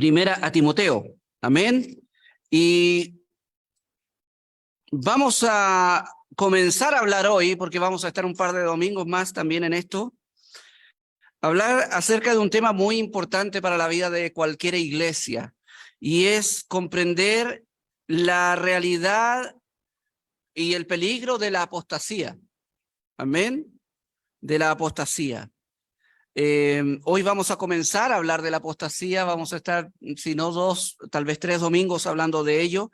Primera a Timoteo. Amén. Y vamos a comenzar a hablar hoy, porque vamos a estar un par de domingos más también en esto, hablar acerca de un tema muy importante para la vida de cualquier iglesia, y es comprender la realidad y el peligro de la apostasía. Amén. De la apostasía. Hoy vamos a comenzar a hablar de la apostasía, vamos a estar, si no 2, tal vez 3 domingos hablando de ello,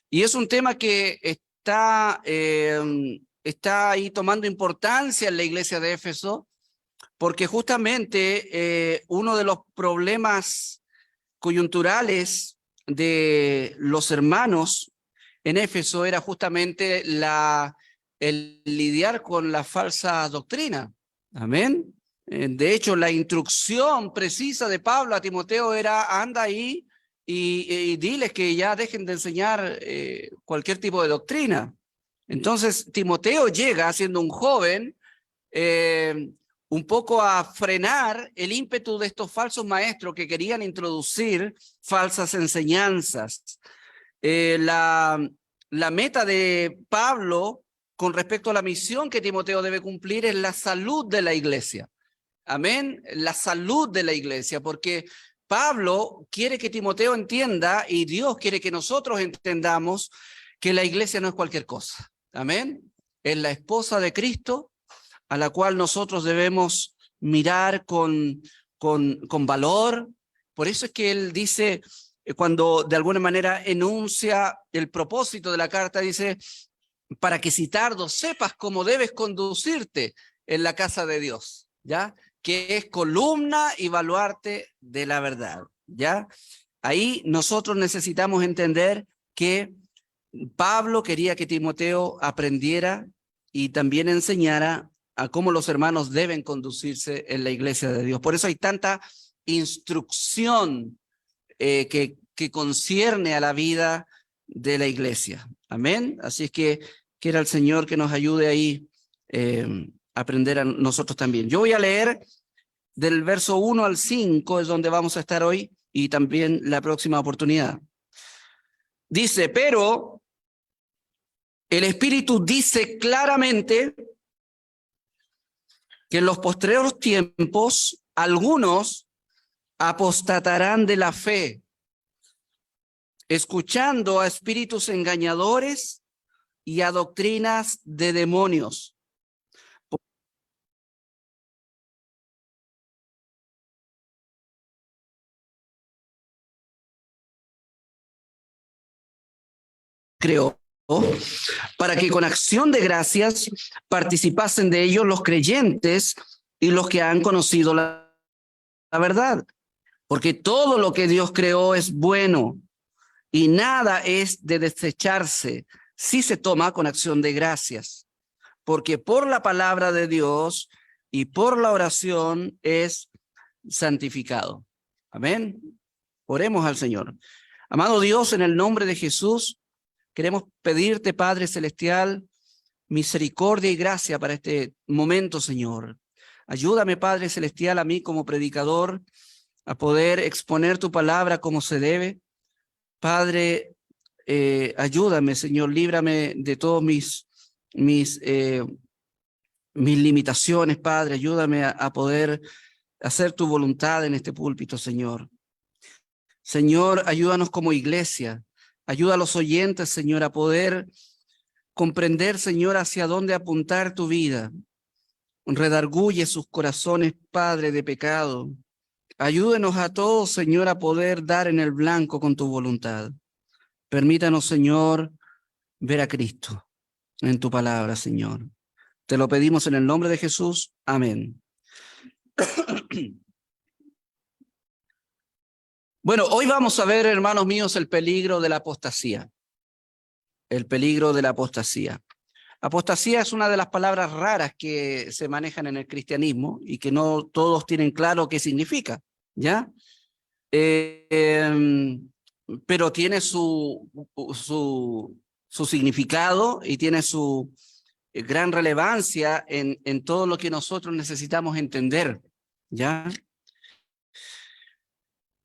y es un tema que está ahí tomando importancia en la iglesia de Éfeso, porque justamente uno de los problemas coyunturales de los hermanos en Éfeso era justamente el lidiar con la falsa doctrina. Amén. De hecho, la instrucción precisa de Pablo a Timoteo era: anda ahí y diles que ya dejen de enseñar cualquier tipo de doctrina. Entonces, Timoteo llega siendo un joven un poco a frenar el ímpetu de estos falsos maestros que querían introducir falsas enseñanzas. La meta de Pablo con respecto a la misión que Timoteo debe cumplir es la salud de la iglesia. Amén. La salud de la iglesia, porque Pablo quiere que Timoteo entienda, y Dios quiere que nosotros entendamos, que la iglesia no es cualquier cosa. Amén. Es la esposa de Cristo, a la cual nosotros debemos mirar con valor. Por eso es que él dice, cuando de alguna manera enuncia el propósito de la carta, dice: para que si tardo sepas cómo debes conducirte en la casa de Dios, ¿ya? Que es columna y baluarte de la verdad, ¿ya? Ahí nosotros necesitamos entender que Pablo quería que Timoteo aprendiera y también enseñara a cómo los hermanos deben conducirse en la iglesia de Dios. Por eso hay tanta instrucción que concierne a la vida de la iglesia. Amén. Así es que quiera el Señor que nos ayude ahí a aprender a nosotros también. Yo voy a leer del verso 1 al 5, es donde vamos a estar hoy y también la próxima oportunidad. Dice: pero el Espíritu dice claramente que en los postreros tiempos algunos apostatarán de la fe, escuchando a espíritus engañadores y a doctrinas de demonios. Creó para que con acción de gracias participasen de ellos los creyentes y los que han conocido la verdad. Porque todo lo que Dios creó es bueno y nada es de desecharse si se toma con acción de gracias. Porque por la palabra de Dios y por la oración es santificado. Amén. Oremos al Señor. Amado Dios, en el nombre de Jesús, queremos pedirte, Padre Celestial, misericordia y gracia para este momento, Señor. Ayúdame, Padre Celestial, a mí como predicador, a poder exponer tu palabra como se debe. Padre, ayúdame, Señor, líbrame de todos mis limitaciones, Padre. Ayúdame a poder hacer tu voluntad en este púlpito, Señor. Señor, ayúdanos como iglesia. Ayuda a los oyentes, Señor, a poder comprender, Señor, hacia dónde apuntar tu vida. Redarguye sus corazones, Padre, de pecado. Ayúdenos a todos, Señor, a poder dar en el blanco con tu voluntad. Permítanos, Señor, ver a Cristo en tu palabra, Señor. Te lo pedimos en el nombre de Jesús. Amén. Bueno, hoy vamos a ver, hermanos míos, el peligro de la apostasía. El peligro de la apostasía. Apostasía es una de las palabras raras que se manejan en el cristianismo y que no todos tienen claro qué significa, ¿ya? Pero tiene su significado y tiene su gran relevancia en todo lo que nosotros necesitamos entender, ¿ya?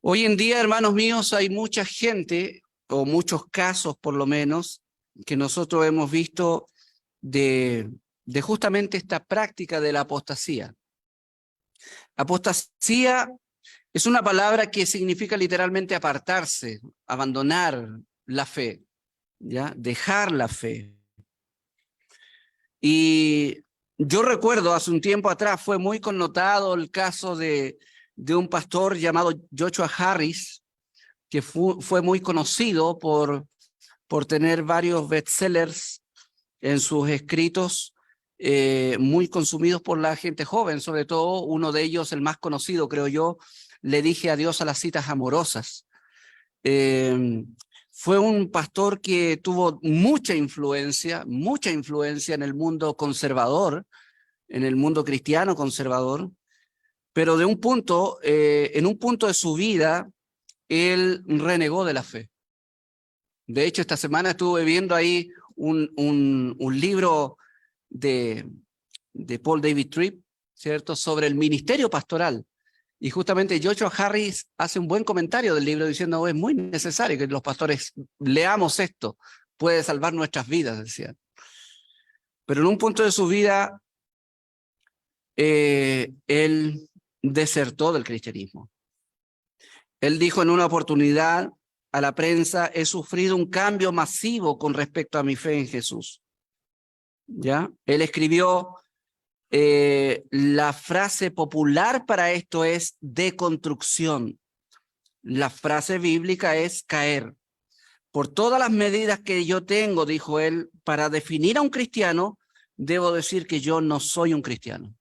Hoy en día, hermanos míos, hay mucha gente, o muchos casos por lo menos, que nosotros hemos visto de justamente esta práctica de la apostasía. Apostasía es una palabra que significa literalmente apartarse, abandonar la fe, ¿ya? Dejar la fe. Y yo recuerdo hace un tiempo atrás fue muy connotado el caso de un pastor llamado Joshua Harris, que fue muy conocido por tener varios bestsellers en sus escritos, muy consumidos por la gente joven, sobre todo uno de ellos, el más conocido, creo yo, Le dije adiós a las citas amorosas. Fue un pastor que tuvo mucha influencia en el mundo conservador, en el mundo cristiano conservador, pero en un punto de su vida, él renegó de la fe. De hecho, esta semana estuve viendo ahí un libro de Paul David Tripp, ¿cierto?, sobre el ministerio pastoral. Y justamente Joshua Harris hace un buen comentario del libro diciendo, oh, es muy necesario que los pastores leamos esto, puede salvar nuestras vidas, decían. Pero en un punto de su vida, él desertó del cristianismo. Él dijo en una oportunidad a la prensa, he sufrido un cambio masivo con respecto a mi fe en Jesús. ¿Ya? Él escribió, la frase popular para esto es deconstrucción. La frase bíblica es caer. Por todas las medidas que yo tengo, dijo él, para definir a un cristiano, debo decir que yo no soy un cristiano.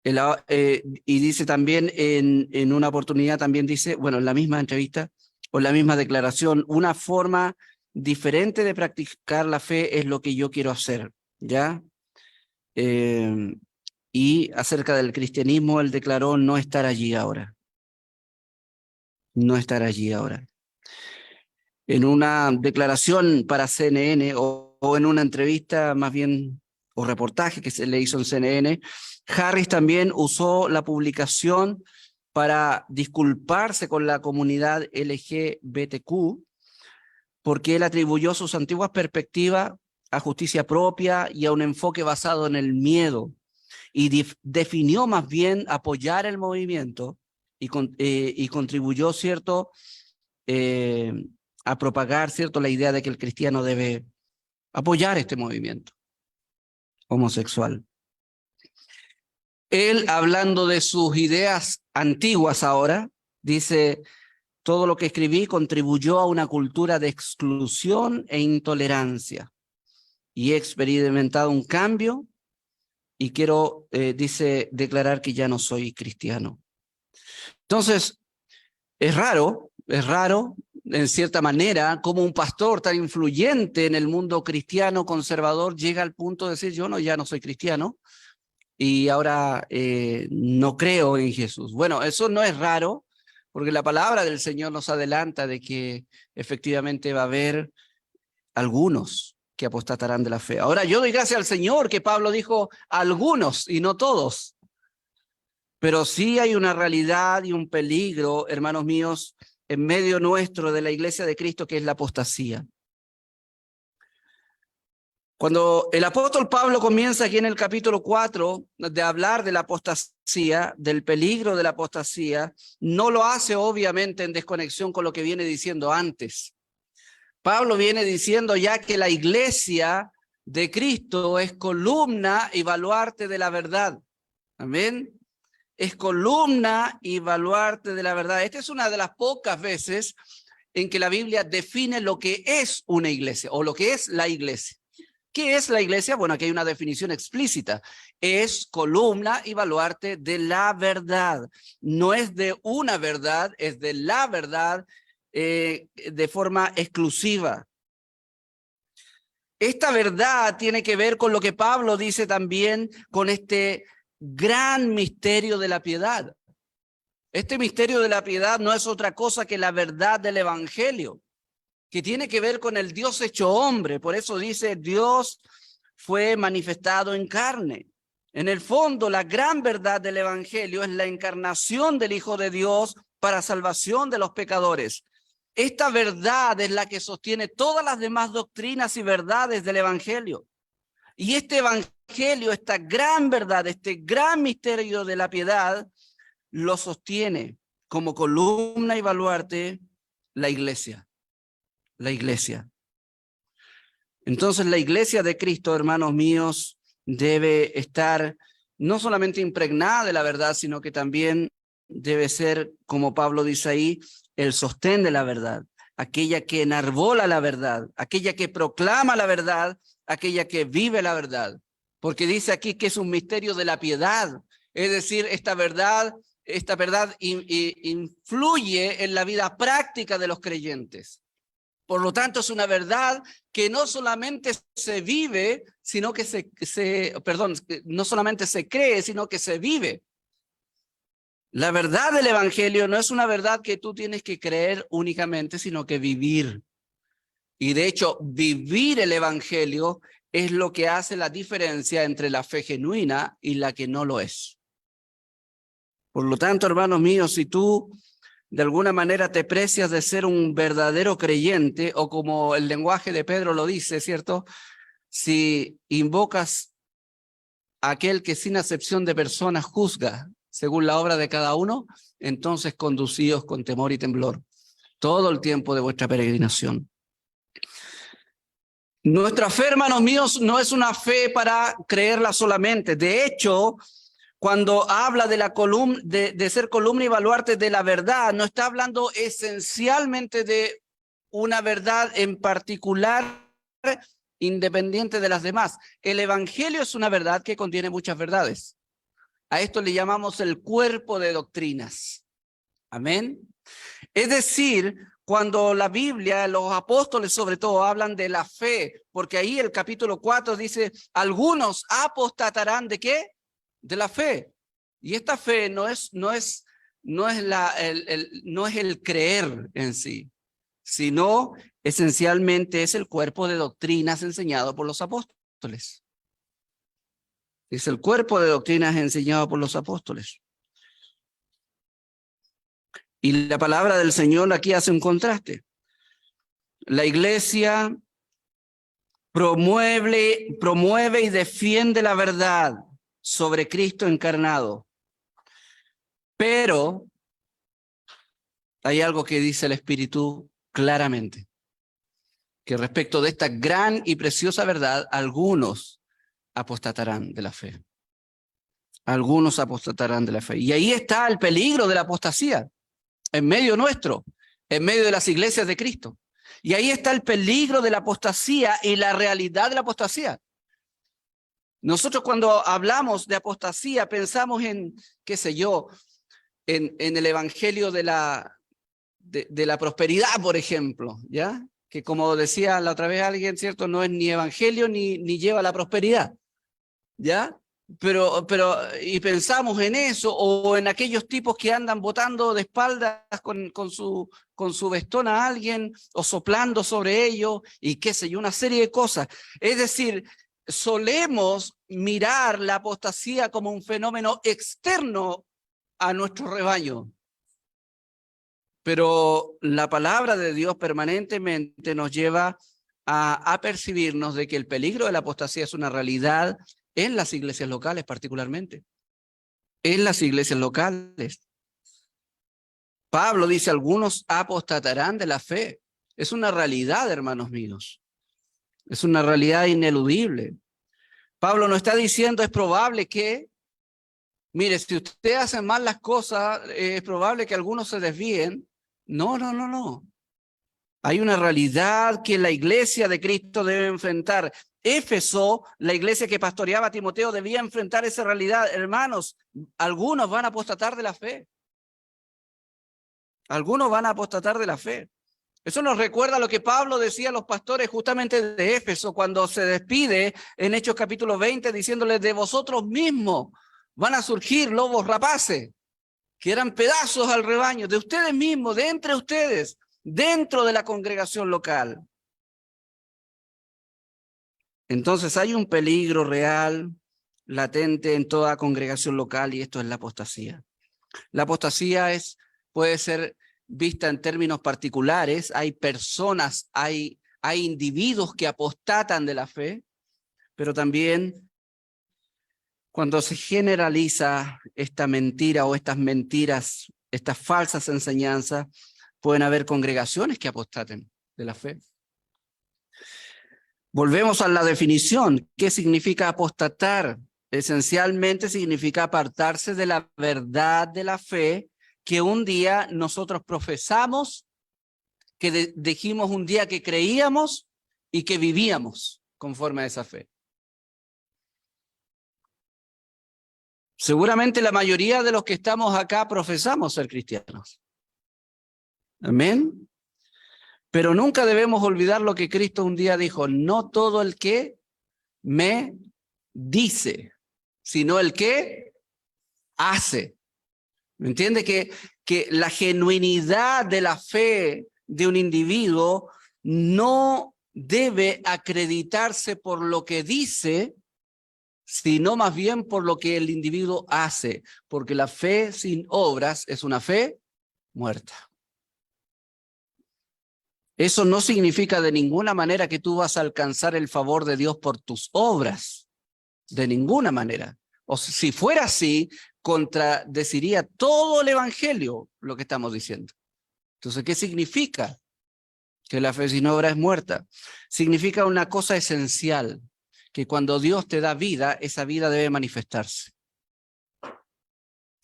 Y dice también en una oportunidad, también dice, bueno, en la misma entrevista o en la misma declaración, una forma diferente de practicar la fe es lo que yo quiero hacer, ¿ya? Y acerca del cristianismo, él declaró no estar allí ahora. No estar allí ahora. En una declaración para CNN o en una entrevista más bien, o reportaje que se le hizo en CNN, Harris también usó la publicación para disculparse con la comunidad LGBTQ, porque él atribuyó sus antiguas perspectivas a justicia propia y a un enfoque basado en el miedo, y definió más bien apoyar el movimiento y contribuyó, ¿cierto?, a propagar, ¿cierto?, la idea de que el cristiano debe apoyar este movimiento homosexual. Él, hablando de sus ideas antiguas ahora, dice, todo lo que escribí contribuyó a una cultura de exclusión e intolerancia y he experimentado un cambio y quiero, dice, declarar que ya no soy cristiano. Entonces, es raro en cierta manera, cómo un pastor tan influyente en el mundo cristiano conservador llega al punto de decir, yo ya no soy cristiano y ahora no creo en Jesús. Bueno, eso no es raro, porque la palabra del Señor nos adelanta de que efectivamente va a haber algunos que apostatarán de la fe. Ahora, yo doy gracias al Señor que Pablo dijo algunos y no todos. Pero sí hay una realidad y un peligro, hermanos míos, en medio nuestro de la Iglesia de Cristo, que es la apostasía. Cuando el apóstol Pablo comienza aquí en el capítulo 4 de hablar de la apostasía, del peligro de la apostasía, no lo hace obviamente en desconexión con lo que viene diciendo antes. Pablo viene diciendo ya que la Iglesia de Cristo es columna y baluarte de la verdad. Amén. Es columna y baluarte de la verdad. Esta es una de las pocas veces en que la Biblia define lo que es una iglesia o lo que es la iglesia. ¿Qué es la iglesia? Bueno, aquí hay una definición explícita. Es columna y baluarte de la verdad. No es de una verdad, es de la verdad de forma exclusiva. Esta verdad tiene que ver con lo que Pablo dice también con este gran misterio de la piedad. Este misterio de la piedad no es otra cosa que la verdad del evangelio, que tiene que ver con el Dios hecho hombre. Por eso dice, Dios fue manifestado en carne. En el fondo, la gran verdad del Evangelio es la encarnación del Hijo de Dios para salvación de los pecadores. Esta verdad es la que sostiene todas las demás doctrinas y verdades del Evangelio. Y este Evangelio, esta gran verdad, este gran misterio de la piedad, lo sostiene como columna y baluarte la iglesia. La iglesia. Entonces la iglesia de Cristo, hermanos míos, debe estar no solamente impregnada de la verdad, sino que también debe ser, como Pablo dice ahí, el sostén de la verdad, aquella que enarbola la verdad, aquella que proclama la verdad, aquella que vive la verdad. Porque dice aquí que es un misterio de la piedad, es decir, esta verdad influye en la vida práctica de los creyentes. Por lo tanto, es una verdad que no solamente se vive, sino que no solamente se cree, sino que se vive. La verdad del Evangelio no es una verdad que tú tienes que creer únicamente, sino que vivir. Y de hecho, vivir el Evangelio es lo que hace la diferencia entre la fe genuina y la que no lo es. Por lo tanto, hermanos míos, si tú de alguna manera te precias de ser un verdadero creyente, o como el lenguaje de Pedro lo dice, ¿cierto? Si invocas a aquel que sin acepción de personas juzga según la obra de cada uno, entonces conducíos con temor y temblor todo el tiempo de vuestra peregrinación. Nuestra fe, hermanos míos, no es una fe para creerla solamente. De hecho, cuando habla de la de ser columna y baluarte de la verdad, no está hablando esencialmente de una verdad en particular, independiente de las demás. El Evangelio es una verdad que contiene muchas verdades. A esto le llamamos el cuerpo de doctrinas. Amén. Es decir, cuando la Biblia, los apóstoles sobre todo, hablan de la fe, porque ahí el capítulo 4 dice, algunos apostatarán ¿de qué? De la fe. Y esta fe no es el creer en sí, sino esencialmente es el cuerpo de doctrinas enseñado por los apóstoles. Es el cuerpo de doctrinas enseñado por los apóstoles. Y la palabra del Señor aquí hace un contraste. La iglesia promueve y defiende la verdad sobre Cristo encarnado. Pero hay algo que dice el Espíritu claramente, que respecto de esta gran y preciosa verdad, algunos apostatarán de la fe. Algunos apostatarán de la fe. Y ahí está el peligro de la apostasía, en medio nuestro, en medio de las iglesias de Cristo. Y ahí está el peligro de la apostasía y la realidad de la apostasía. Nosotros cuando hablamos de apostasía pensamos en, qué sé yo, en el evangelio de la prosperidad, por ejemplo, ¿ya? Que como decía la otra vez alguien, ¿cierto? No es ni evangelio ni lleva a la prosperidad, ¿ya? Y pensamos en eso, o en aquellos tipos que andan botando de espaldas con su vestón a alguien, o soplando sobre ellos, y qué sé yo, una serie de cosas. Es decir, solemos mirar la apostasía como un fenómeno externo a nuestro rebaño. Pero la palabra de Dios permanentemente nos lleva a percibirnos de que el peligro de la apostasía es una realidad en las iglesias locales particularmente. En las iglesias locales. Pablo dice, algunos apostatarán de la fe. Es una realidad, hermanos míos. Es una realidad ineludible. Pablo no está diciendo, es probable que, mire, si usted hace mal las cosas, es probable que algunos se desvíen. No. Hay una realidad que la iglesia de Cristo debe enfrentar. Éfeso, la iglesia que pastoreaba a Timoteo, debía enfrentar esa realidad. Hermanos, algunos van a apostatar de la fe. Algunos van a apostatar de la fe. Eso nos recuerda lo que Pablo decía a los pastores justamente de Éfeso cuando se despide en Hechos capítulo 20 diciéndoles, de vosotros mismos van a surgir lobos rapaces que eran pedazos al rebaño, de ustedes mismos, de entre ustedes, dentro de la congregación local. Entonces hay un peligro real latente en toda congregación local, y esto es la apostasía. La apostasía puede ser vista en términos particulares. Hay personas, hay individuos que apostatan de la fe, pero también cuando se generaliza esta mentira o estas mentiras, estas falsas enseñanzas, pueden haber congregaciones que apostaten de la fe. Volvemos a la definición. ¿Qué significa apostatar? Esencialmente significa apartarse de la verdad de la fe que un día nosotros profesamos, que dijimos un día que creíamos y que vivíamos conforme a esa fe. Seguramente la mayoría de los que estamos acá profesamos ser cristianos. Amén. Pero nunca debemos olvidar lo que Cristo un día dijo: no todo el que me dice, sino el que hace. ¿Me entiende? Que la genuinidad de la fe de un individuo no debe acreditarse por lo que dice, sino más bien por lo que el individuo hace, porque la fe sin obras es una fe muerta. Eso no significa de ninguna manera que tú vas a alcanzar el favor de Dios por tus obras, de ninguna manera. O si fuera así, contradeciría todo el evangelio lo que estamos diciendo. Entonces, ¿qué significa que la fe sin obra es muerta? Significa una cosa esencial, que cuando Dios te da vida, esa vida debe manifestarse.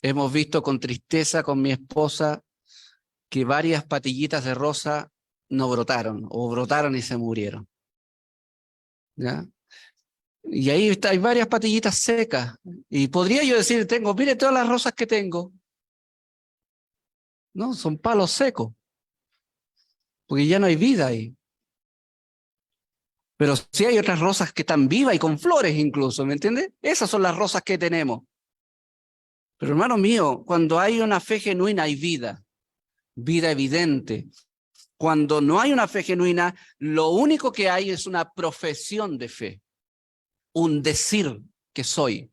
Hemos visto con tristeza con mi esposa que varias patillitas de rosa no brotaron, o brotaron y se murieron. ¿Ya? Y ahí hay varias patillitas secas. Y podría yo decir, mire todas las rosas que tengo. No, son palos secos. Porque ya no hay vida ahí. Pero sí hay otras rosas que están vivas y con flores incluso, ¿me entiende? Esas son las rosas que tenemos. Pero hermano mío, cuando hay una fe genuina hay vida. Vida evidente. Cuando no hay una fe genuina, lo único que hay es una profesión de fe. Un decir que soy.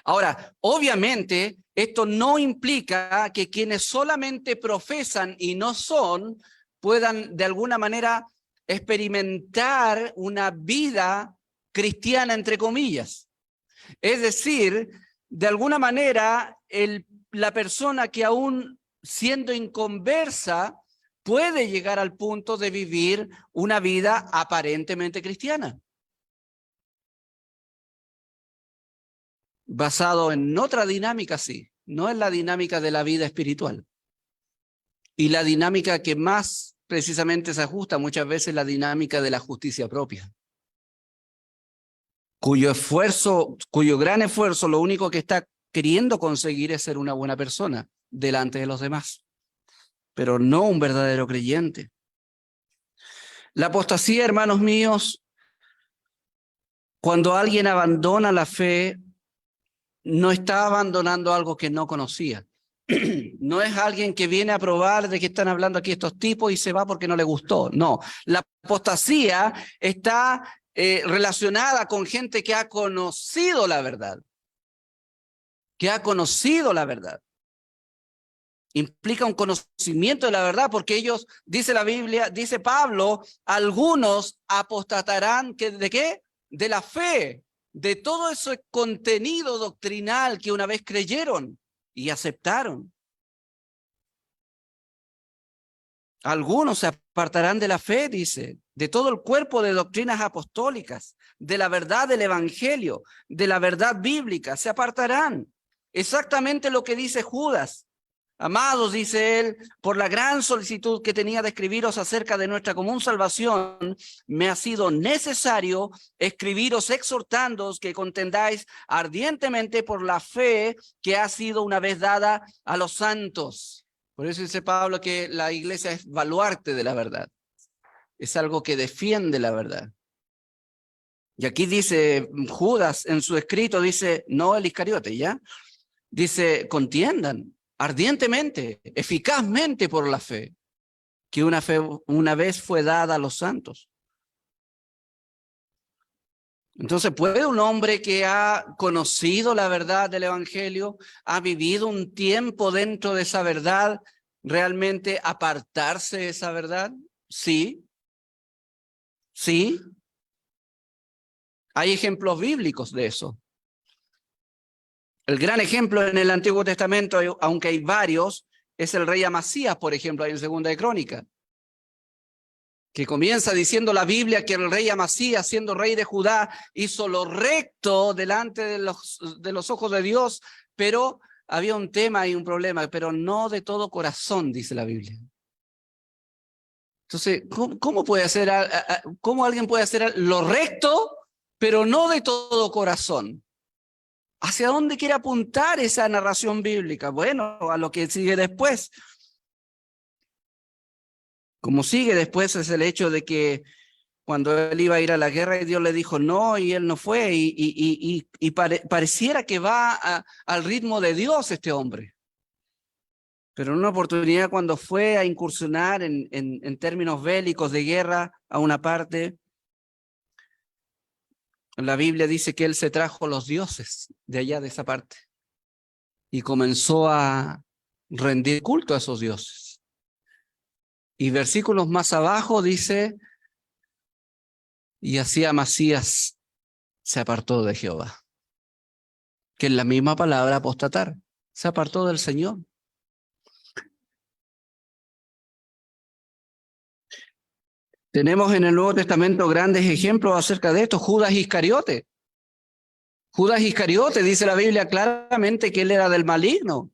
Ahora, obviamente, esto no implica que quienes solamente profesan y no son, puedan de alguna manera experimentar una vida cristiana, entre comillas. Es decir, de alguna manera, la persona que aún siendo inconversa puede llegar al punto de vivir una vida aparentemente cristiana, basado en otra dinámica, sí, no en la dinámica de la vida espiritual. Y la dinámica que más precisamente se ajusta muchas veces la dinámica de la justicia propia, cuyo gran esfuerzo, lo único que está queriendo conseguir es ser una buena persona delante de los demás, pero no un verdadero creyente. La apostasía, hermanos míos, cuando alguien abandona la fe, no está abandonando algo que no conocía. No es alguien que viene a probar de qué están hablando aquí estos tipos y se va porque no le gustó. No, la apostasía está relacionada con gente que ha conocido la verdad. Que ha conocido la verdad. Implica un conocimiento de la verdad, porque ellos, dice la Biblia, dice Pablo, algunos apostatarán, ¿de qué? De la fe, de todo ese contenido doctrinal que una vez creyeron y aceptaron. Algunos se apartarán de la fe, dice, de todo el cuerpo de doctrinas apostólicas, de la verdad del evangelio, de la verdad bíblica, se apartarán. Exactamente lo que dice Judas. Amados, dice él, por la gran solicitud que tenía de escribiros acerca de nuestra común salvación, me ha sido necesario escribiros exhortándoos que contendáis ardientemente por la fe que ha sido una vez dada a los santos. Por eso dice Pablo que la iglesia es baluarte de la verdad. Es algo que defiende la verdad. Y aquí dice Judas en su escrito, dice, no el Iscariote, ¿ya? Dice, contiendan ardientemente, eficazmente por la fe, que una vez fue dada a los santos. Entonces, ¿puede un hombre que ha conocido la verdad del Evangelio, ha vivido un tiempo dentro de esa verdad, realmente apartarse de esa verdad? Sí, sí. Hay ejemplos bíblicos de eso. El gran ejemplo en el Antiguo Testamento, aunque hay varios, es el rey Amasías, por ejemplo, ahí en Segunda de Crónica, que comienza diciendo la Biblia que el rey Amasías, siendo rey de Judá, hizo lo recto delante de los ojos de Dios, pero había un tema y un problema, pero no de todo corazón, dice la Biblia. Entonces, ¿cómo puede hacer, cómo alguien puede hacer lo recto, pero no de todo corazón? ¿Hacia dónde quiere apuntar esa narración bíblica? Bueno, a lo que sigue después. Como sigue después es el hecho de que cuando él iba a ir a la guerra y Dios le dijo no y él no fue y pareciera que va al ritmo de Dios este hombre. Pero en una oportunidad cuando fue a incursionar en términos bélicos de guerra a una parte, la Biblia dice que él se trajo los dioses de allá de esa parte y comenzó a rendir culto a esos dioses. Y versículos más abajo dice, y así Amasías se apartó de Jehová. Que es la misma palabra apostatar. Se apartó del Señor. Tenemos en el Nuevo Testamento grandes ejemplos acerca de esto. Judas Iscariote. Judas Iscariote, dice la Biblia claramente que él era del maligno,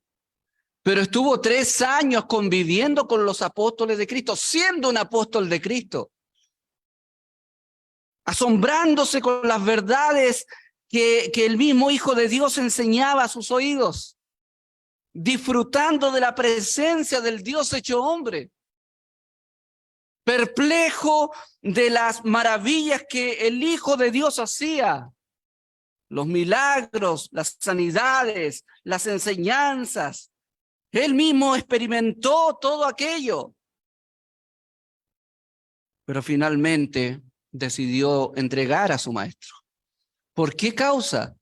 pero estuvo 3 años conviviendo con los apóstoles de Cristo, siendo un apóstol de Cristo, asombrándose con las verdades que el mismo Hijo de Dios enseñaba a sus oídos, disfrutando de la presencia del Dios hecho hombre, perplejo de las maravillas que el Hijo de Dios hacía, los milagros, las sanidades, las enseñanzas. Él mismo experimentó todo aquello, pero finalmente decidió entregar a su maestro. ¿Por qué causa?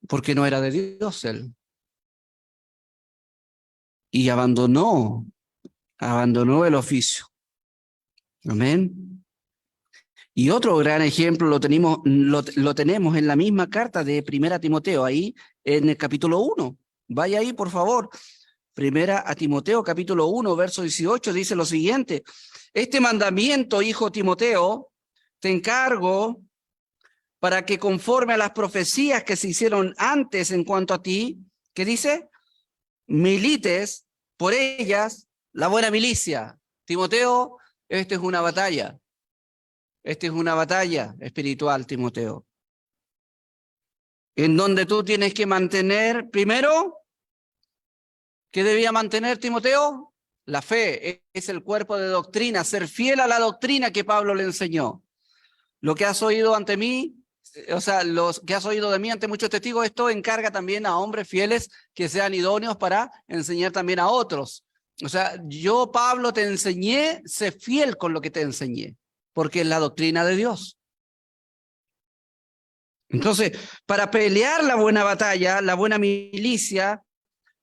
Porque no era de Dios él. Y abandonó el oficio. Amén. Y otro gran ejemplo lo tenemos en la misma carta de 1 Timoteo, ahí en el capítulo 1. Vaya ahí, por favor. 1 Timoteo, capítulo 1, verso 18, dice lo siguiente. Este mandamiento, hijo Timoteo, te encargo para que conforme a las profecías que se hicieron antes en cuanto a ti, ¿qué dice? Milites por ellas la buena milicia. Timoteo, esta es una batalla. Esta es una batalla espiritual, Timoteo, en donde tú tienes que mantener, primero, ¿qué debía mantener Timoteo? La fe, es el cuerpo de doctrina, ser fiel a la doctrina que Pablo le enseñó. Lo que has oído ante mí, o sea, los que has oído de mí ante muchos testigos, esto encarga también a hombres fieles que sean idóneos para enseñar también a otros. O sea, yo, Pablo, te enseñé, sé fiel con lo que te enseñé, porque es la doctrina de Dios. Entonces, para pelear la buena batalla, la buena milicia,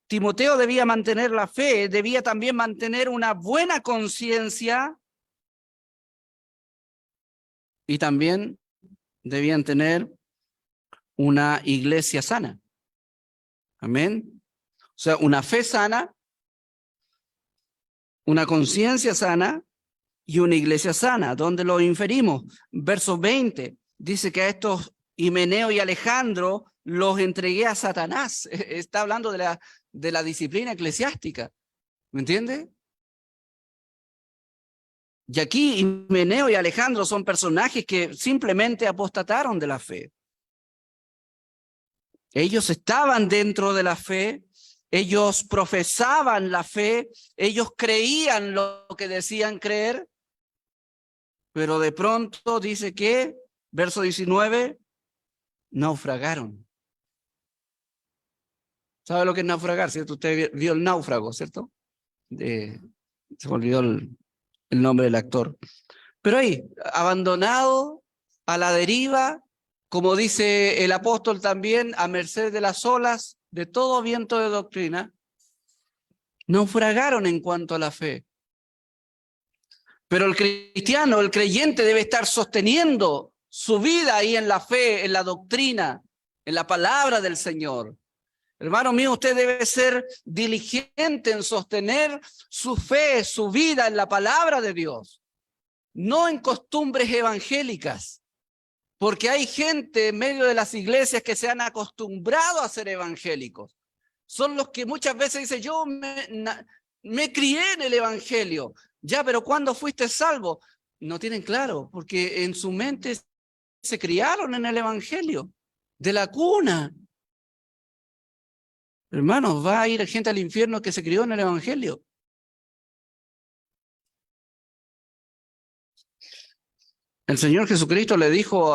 Timoteo debía mantener la fe, debía también mantener una buena conciencia y también debían tener una iglesia sana. Amén. O sea, una fe sana, una conciencia sana y una iglesia sana. ¿Dónde lo inferimos? Verso 20 dice que a estos Himeneo y Alejandro los entregué a Satanás. Está hablando de la disciplina eclesiástica. ¿Me entiende? Y aquí Himeneo y Alejandro son personajes que simplemente apostataron de la fe. Ellos estaban dentro de la fe, ellos profesaban la fe, ellos creían lo que decían creer, pero de pronto dice que, verso 19, naufragaron. ¿Sabe lo que es naufragar, cierto? Usted vio el náufrago, ¿cierto? Se me olvidó el nombre del actor. Pero ahí, abandonado a la deriva, como dice el apóstol también, a merced de las olas, de todo viento de doctrina, naufragaron en cuanto a la fe. Pero el cristiano, el creyente debe estar sosteniendo su vida ahí en la fe, en la doctrina, en la palabra del Señor. Hermano mío, usted debe ser diligente en sostener su fe, su vida en la palabra de Dios, no en costumbres evangélicas, porque hay gente en medio de las iglesias que se han acostumbrado a ser evangélicos. Son los que muchas veces dicen, yo me crié en el evangelio. Ya, pero ¿cuándo fuiste salvo? No tienen claro, porque en su mente se criaron en el evangelio, de la cuna. Hermanos, va a ir gente al infierno que se crió en el evangelio. El Señor Jesucristo le dijo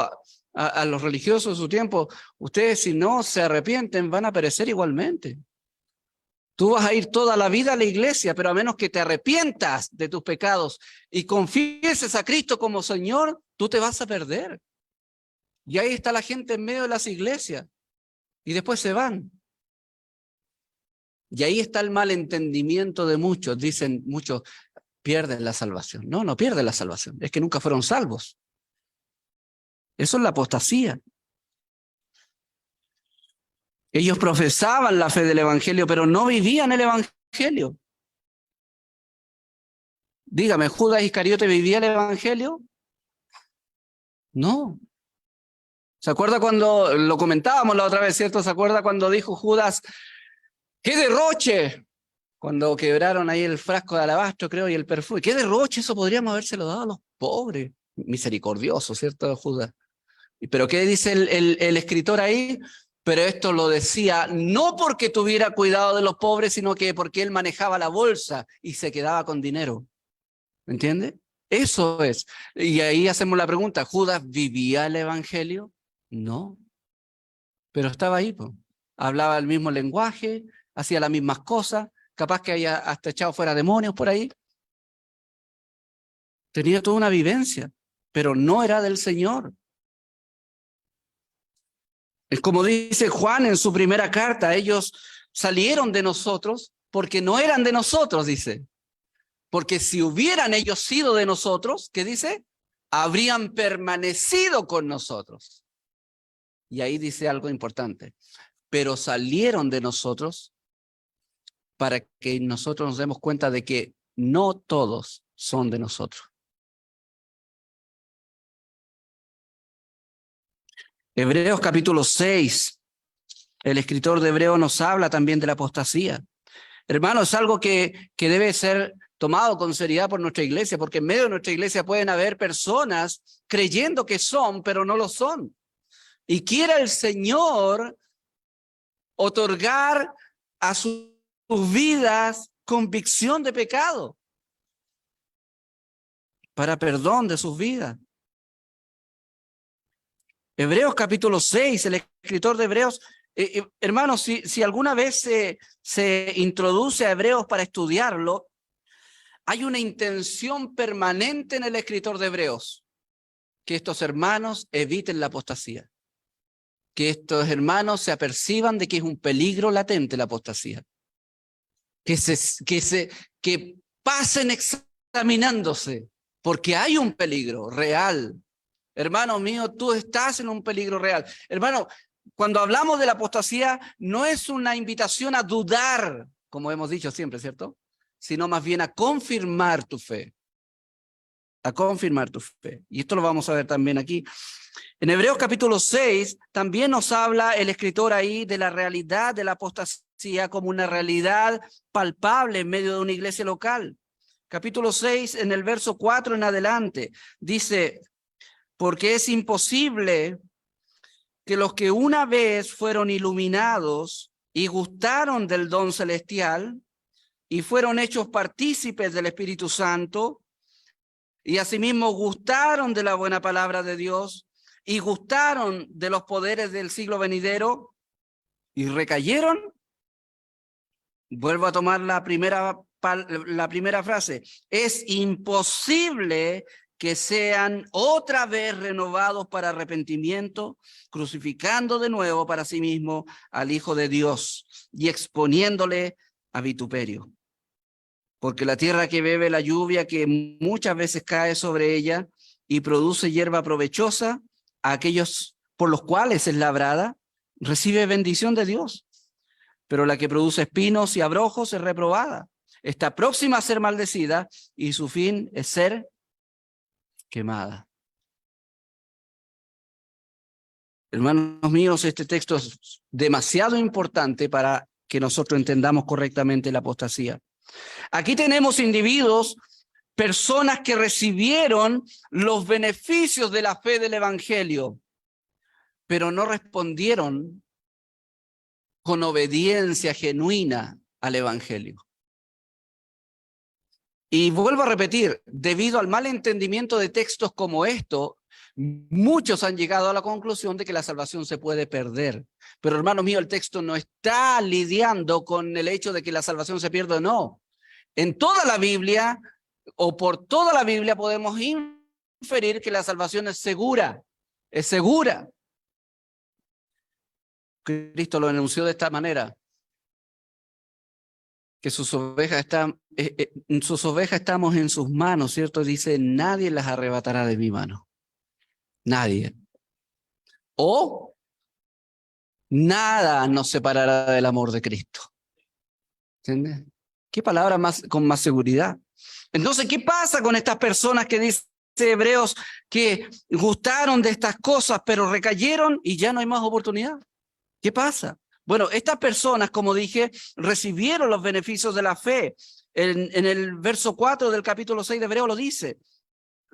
a los religiosos de su tiempo, ustedes si no se arrepienten van a perecer igualmente. Tú vas a ir toda la vida a la iglesia, pero a menos que te arrepientas de tus pecados y confieses a Cristo como Señor, tú te vas a perder. Y ahí está la gente en medio de las iglesias y después se van. Y ahí está el malentendimiento de muchos. Dicen muchos, pierden la salvación. No, no pierden la salvación. Es que nunca fueron salvos. Eso es la apostasía. Ellos profesaban la fe del evangelio, pero no vivían el evangelio. Dígame, ¿Judas Iscariote vivía el evangelio? No. ¿Se acuerda cuando, lo comentábamos la otra vez, cierto? ¿Se acuerda cuando dijo Judas, ¡qué derroche! Cuando quebraron ahí el frasco de alabastro, creo, y el perfume. ¡Qué derroche! Eso podríamos habérselo dado a los pobres. Misericordioso, ¿cierto, Judas? ¿Pero qué dice el escritor ahí? Pero esto lo decía no porque tuviera cuidado de los pobres, sino que porque él manejaba la bolsa y se quedaba con dinero. ¿Me entiende? Eso es. Y ahí hacemos la pregunta, ¿Judas vivía el evangelio? No. Pero estaba ahí, pues. Hablaba el mismo lenguaje, hacía las mismas cosas, capaz que haya hasta echado fuera demonios por ahí. Tenía toda una vivencia, pero no era del Señor. Es como dice Juan en su primera carta, ellos salieron de nosotros porque no eran de nosotros, dice. Porque si hubieran ellos sido de nosotros, ¿qué dice? Habrían permanecido con nosotros. Y ahí dice algo importante. Pero salieron de nosotros para que nosotros nos demos cuenta de que no todos son de nosotros. Hebreos capítulo 6, el escritor de Hebreos nos habla también de la apostasía. Hermanos, es algo que debe ser tomado con seriedad por nuestra iglesia, porque en medio de nuestra iglesia pueden haber personas creyendo que son, pero no lo son. Y quiera el Señor otorgar a sus vidas convicción de pecado para perdón de sus vidas. Hebreos capítulo 6, el escritor de Hebreos, hermanos, si alguna vez se introduce a Hebreos para estudiarlo, hay una intención permanente en el escritor de Hebreos, que estos hermanos eviten la apostasía, que estos hermanos se aperciban de que es un peligro latente la apostasía, que pasen examinándose, porque hay un peligro real. Hermano mío, tú estás en un peligro real. Hermano, cuando hablamos de la apostasía, no es una invitación a dudar, como hemos dicho siempre, ¿cierto? Sino más bien a confirmar tu fe. A confirmar tu fe. Y esto lo vamos a ver también aquí. En Hebreos capítulo 6, también nos habla el escritor ahí de la realidad de la apostasía como una realidad palpable en medio de una iglesia local. Capítulo 6, en el verso 4 en adelante, dice: porque es imposible que los que una vez fueron iluminados y gustaron del don celestial y fueron hechos partícipes del Espíritu Santo y asimismo gustaron de la buena palabra de Dios y gustaron de los poderes del siglo venidero y recayeron. Vuelvo a tomar la primera frase. Es imposible que sean otra vez renovados para arrepentimiento, crucificando de nuevo para sí mismo al Hijo de Dios y exponiéndole a vituperio. Porque la tierra que bebe la lluvia que muchas veces cae sobre ella y produce hierba provechosa, a aquellos por los cuales es labrada, recibe bendición de Dios. Pero la que produce espinos y abrojos es reprobada. Está próxima a ser maldecida y su fin es ser quemada. Hermanos míos, este texto es demasiado importante para que nosotros entendamos correctamente la apostasía. Aquí tenemos individuos, personas que recibieron los beneficios de la fe del Evangelio, pero no respondieron con obediencia genuina al Evangelio. Y vuelvo a repetir, debido al mal entendimiento de textos como esto, muchos han llegado a la conclusión de que la salvación se puede perder. Pero hermanos míos, el texto no está lidiando con el hecho de que la salvación se pierde o no. En toda la Biblia, o por toda la Biblia, podemos inferir que la salvación es segura. Es segura. Cristo lo anunció de esta manera. Que sus ovejas estamos en sus manos, ¿cierto? Dice, nadie las arrebatará de mi mano. Nadie. O nada nos separará del amor de Cristo. ¿Entiendes? ¿Qué palabra con más seguridad? Entonces, ¿qué pasa con estas personas que dice Hebreos que gustaron de estas cosas, pero recayeron y ya no hay más oportunidad? ¿Qué pasa? Bueno, estas personas, como dije, recibieron los beneficios de la fe. En el verso 4 del capítulo 6 de Hebreos lo dice.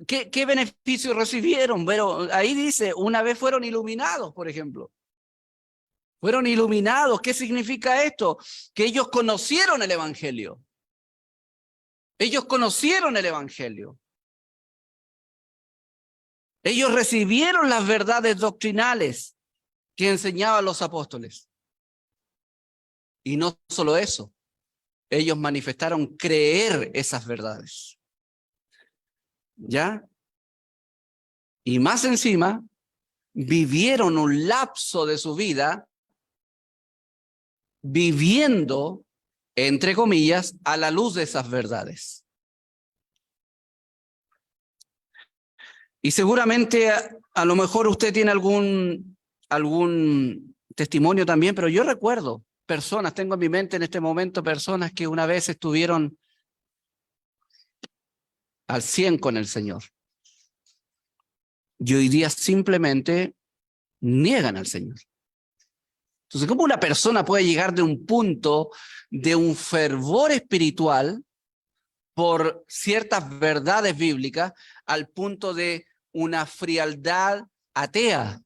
¿Qué beneficios recibieron? Bueno, ahí dice, una vez fueron iluminados, por ejemplo. Fueron iluminados. ¿Qué significa esto? Que ellos conocieron el Evangelio. Ellos conocieron el Evangelio. Ellos recibieron las verdades doctrinales que enseñaban los apóstoles. Y no solo eso, ellos manifestaron creer esas verdades. ¿Ya? Y más encima, vivieron un lapso de su vida viviendo, entre comillas, a la luz de esas verdades. Y seguramente a lo mejor usted tiene algún testimonio también, pero yo recuerdo personas, tengo en mi mente en este momento personas que una vez estuvieron al 100 con el Señor. Y hoy día simplemente niegan al Señor. Entonces, ¿cómo una persona puede llegar de un punto de un fervor espiritual por ciertas verdades bíblicas al punto de una frialdad atea?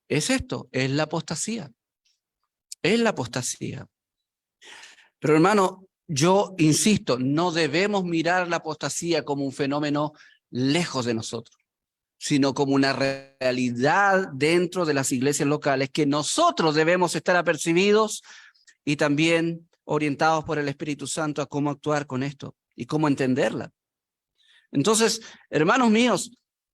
Es esto, es la apostasía. Es la apostasía. Pero hermano, yo insisto, no debemos mirar la apostasía como un fenómeno lejos de nosotros, sino como una realidad dentro de las iglesias locales que nosotros debemos estar apercibidos y también orientados por el Espíritu Santo a cómo actuar con esto y cómo entenderla. Entonces, hermanos míos,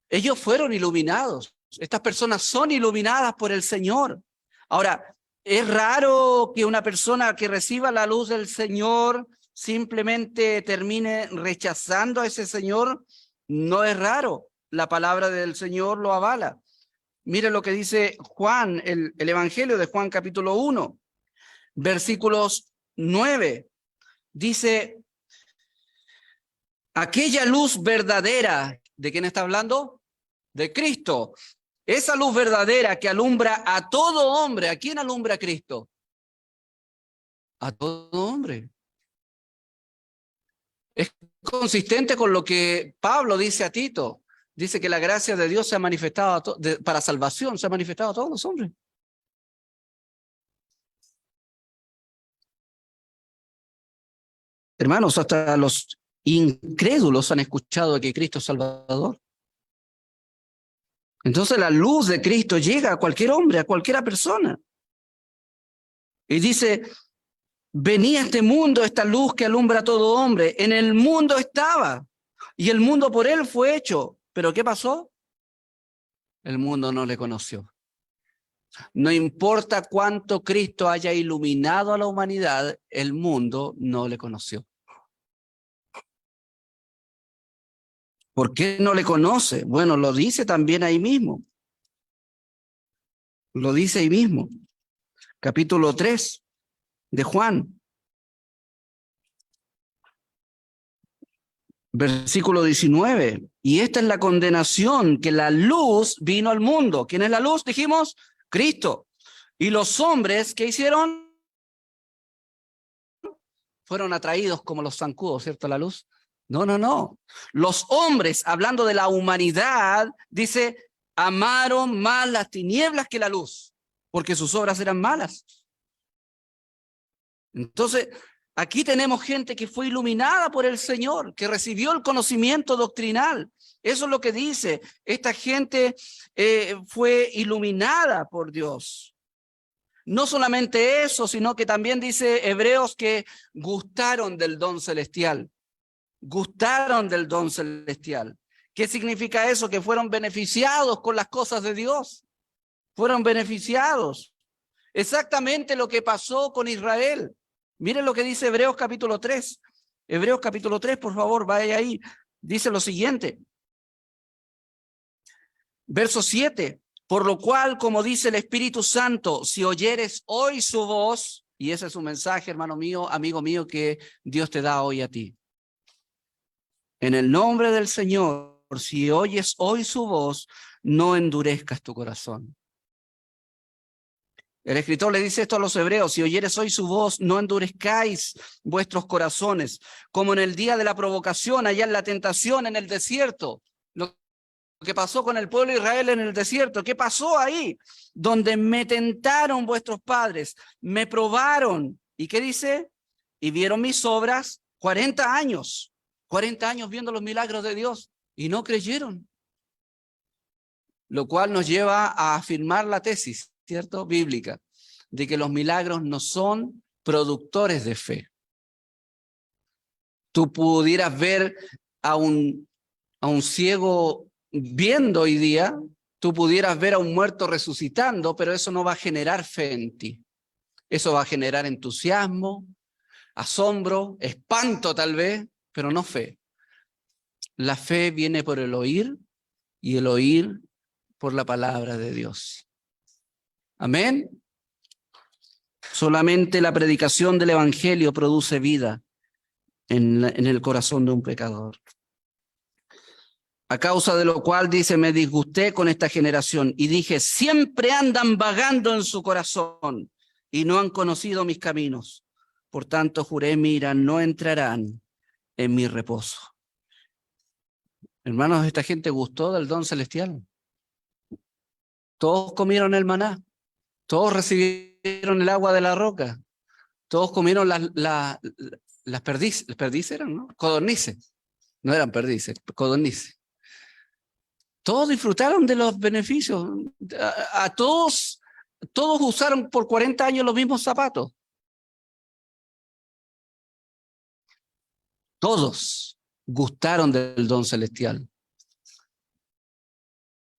ellos fueron iluminados. Estas personas son iluminadas por el Señor. Ahora, ¿es raro que una persona que reciba la luz del Señor simplemente termine rechazando a ese Señor? No es raro. La palabra del Señor lo avala. Mire lo que dice Juan, el Evangelio de Juan capítulo 1, versículos 9. Dice, aquella luz verdadera, ¿de quién está hablando? De Cristo. Esa luz verdadera que alumbra a todo hombre. ¿A quién alumbra Cristo? A todo hombre. Es consistente con lo que Pablo dice a Tito. Dice que la gracia de Dios se ha manifestado para salvación, se ha manifestado a todos los hombres. Hermanos, hasta los incrédulos han escuchado que Cristo es Salvador. Entonces la luz de Cristo llega a cualquier hombre, a cualquiera persona. Y dice, venía a este mundo esta luz que alumbra a todo hombre. En el mundo estaba, y el mundo por él fue hecho. ¿Pero qué pasó? El mundo no le conoció. No importa cuánto Cristo haya iluminado a la humanidad, el mundo no le conoció. ¿Por qué no le conoce? Bueno, lo dice también ahí mismo. Lo dice ahí mismo. Capítulo 3 de Juan. Versículo 19. Y esta es la condenación, que la luz vino al mundo. ¿Quién es la luz? Dijimos, Cristo. Y los hombres, ¿qué hicieron? Fueron atraídos como los zancudos, ¿cierto? A la luz. No, no, no. Los hombres, hablando de la humanidad, dice, amaron más las tinieblas que la luz, porque sus obras eran malas. Entonces, aquí tenemos gente que fue iluminada por el Señor, que recibió el conocimiento doctrinal. Eso es lo que dice. Esta gente fue iluminada por Dios. No solamente eso, sino que también dice Hebreos que gustaron del don celestial. Gustaron del don celestial. ¿Qué significa eso? Que fueron beneficiados con las cosas de Dios. Fueron beneficiados. Exactamente lo que pasó con Israel. Miren lo que dice Hebreos capítulo 3. Hebreos capítulo 3, por favor, vaya ahí. Dice lo siguiente. Verso 7. Por lo cual, como dice el Espíritu Santo, si oyeres hoy su voz, y ese es un mensaje, hermano mío, amigo mío, que Dios te da hoy a ti. En el nombre del Señor, si oyes hoy su voz, no endurezcas tu corazón. El escritor le dice esto a los hebreos: si oyeres hoy su voz, no endurezcáis vuestros corazones, como en el día de la provocación, allá en la tentación en el desierto. Lo que pasó con el pueblo de Israel en el desierto. ¿Qué pasó ahí? Donde me tentaron vuestros padres, me probaron. ¿Y qué dice? Y vieron mis obras 40 años. 40 años viendo los milagros de Dios y no creyeron. Lo cual nos lleva a afirmar la tesis, ¿cierto? Bíblica, de que los milagros no son productores de fe. Tú pudieras ver a un ciego viendo hoy día, tú pudieras ver a un muerto resucitando, pero eso no va a generar fe en ti. Eso va a generar entusiasmo, asombro, espanto tal vez, pero no fe. La fe viene por el oír y el oír por la palabra de Dios. Amén. Solamente la predicación del evangelio produce vida en el corazón de un pecador. A causa de lo cual dice, me disgusté con esta generación y dije, siempre andan vagando en su corazón y no han conocido mis caminos. Por tanto juré, mira, no entrarán en mi reposo. Hermanos, esta gente gustó del don celestial. Todos comieron el maná, todos recibieron el agua de la roca, todos comieron las perdices eran, ¿no? Codornices, no eran perdices, codornices. Todos disfrutaron de los beneficios. A todos usaron por 40 años los mismos zapatos. Todos gustaron del don celestial.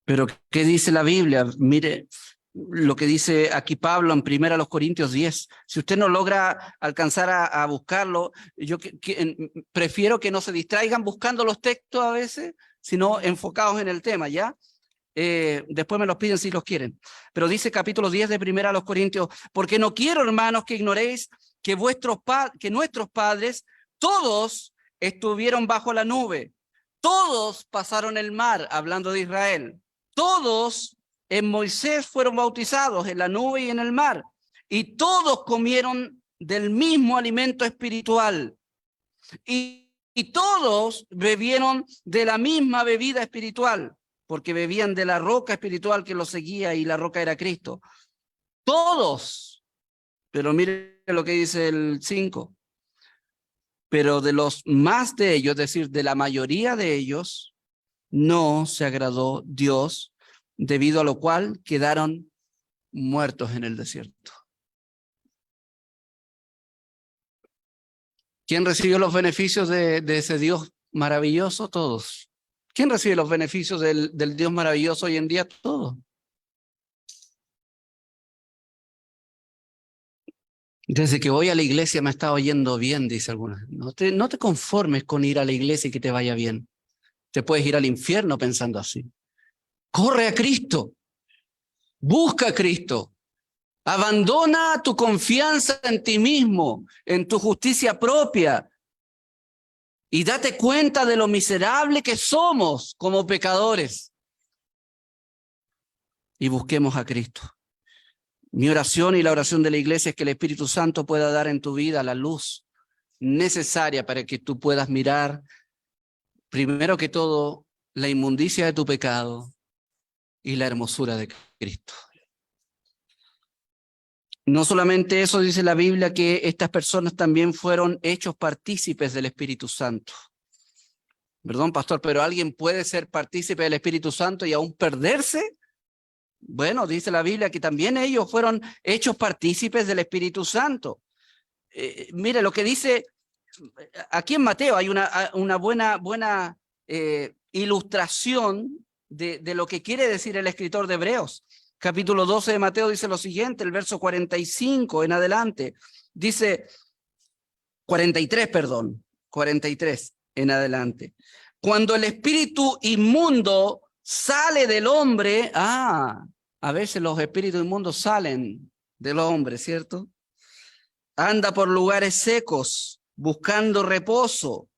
Pero ¿qué dice la Biblia? Mire lo que dice aquí Pablo en 1 Corintios 10. Si usted no logra alcanzar a buscarlo, yo prefiero que no se distraigan buscando los textos a veces, sino enfocados en el tema, ¿ya? Después me los piden si los quieren. Pero dice capítulo 10 de 1 Corintios, porque no quiero, hermanos, que ignoréis que nuestros padres todos estuvieron bajo la nube, todos pasaron el mar, hablando de Israel, todos en Moisés fueron bautizados en la nube y en el mar, y todos comieron del mismo alimento espiritual, y todos bebieron de la misma bebida espiritual, porque bebían de la roca espiritual que los seguía, y la roca era Cristo. Todos. Pero mire lo que dice el 5. Pero de los más de ellos, es decir, de la mayoría de ellos, no se agradó Dios, debido a lo cual quedaron muertos en el desierto. ¿Quién recibió los beneficios de ese Dios maravilloso? Todos. ¿Quién recibe los beneficios del Dios maravilloso hoy en día? Todos. Desde que voy a la iglesia me está yendo bien, dice alguna. No te conformes con ir a la iglesia y que te vaya bien. Te puedes ir al infierno pensando así. Corre a Cristo. Busca a Cristo. Abandona tu confianza en ti mismo, en tu justicia propia. Y date cuenta de lo miserable que somos como pecadores. Y busquemos a Cristo. Mi oración y la oración de la iglesia es que el Espíritu Santo pueda dar en tu vida la luz necesaria para que tú puedas mirar, primero que todo, la inmundicia de tu pecado y la hermosura de Cristo. No solamente eso, dice la Biblia, que estas personas también fueron hechos partícipes del Espíritu Santo. Perdón, pastor, pero ¿alguien puede ser partícipe del Espíritu Santo y aún perderse? Bueno, dice la Biblia que también ellos fueron hechos partícipes del Espíritu Santo. Mire lo que dice aquí en Mateo, hay una buena ilustración de lo que quiere decir el escritor de Hebreos. Capítulo 12 de Mateo dice lo siguiente, el verso 45 en adelante. Dice 43 en adelante. Cuando el espíritu inmundo sale del hombre, a veces los espíritus inmundos salen del hombre, ¿cierto? Anda por lugares secos, buscando reposo,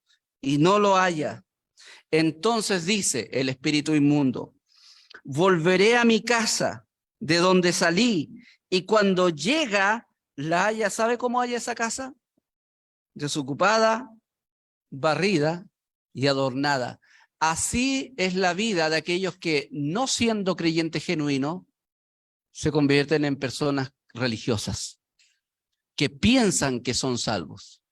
y no lo halla. Entonces dice el espíritu inmundo, volveré a mi casa, de donde salí, y cuando llega, la halla. ¿Sabe cómo halla esa casa? Desocupada, barrida y adornada. Así es la vida de aquellos que, no siendo creyentes genuinos, se convierten en personas religiosas, que piensan que son salvos.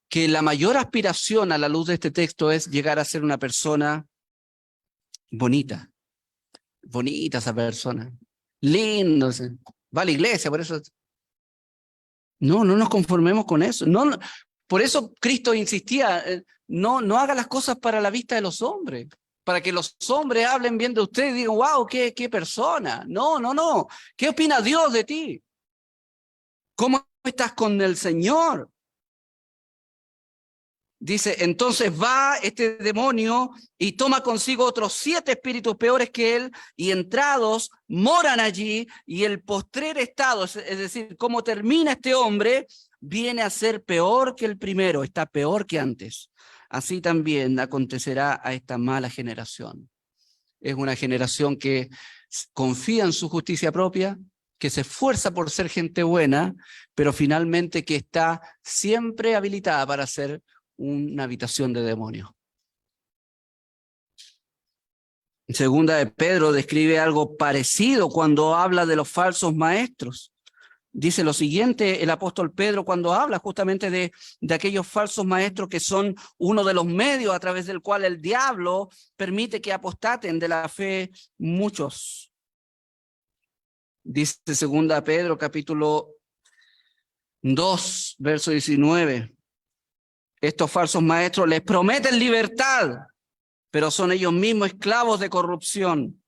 Que la mayor aspiración a la luz de este texto es llegar a ser una persona bonita. Bonita esa persona. Lindo. Va a la iglesia, por eso. No nos conformemos con eso. Por eso Cristo insistía, no haga las cosas para la vista de los hombres, para que los hombres hablen bien de usted y digan, wow, qué persona. No. ¿Qué opina Dios de ti? ¿Cómo estás con el Señor? Dice, entonces va este demonio y toma consigo otros 7 espíritus peores que él, y entrados moran allí, y el postrer estado, es decir, cómo termina este hombre, viene a ser peor que el primero, está peor que antes. Así también acontecerá a esta mala generación. Es una generación que confía en su justicia propia, que se esfuerza por ser gente buena, pero finalmente que está siempre habilitada para ser una habitación de demonios. Segunda de Pedro describe algo parecido cuando habla de los falsos maestros. Dice lo siguiente el apóstol Pedro cuando habla justamente de aquellos falsos maestros que son uno de los medios a través del cual el diablo permite que apostaten de la fe muchos. Dice segunda de Pedro capítulo 2, verso 19. Estos falsos maestros les prometen libertad, pero son ellos mismos esclavos de corrupción,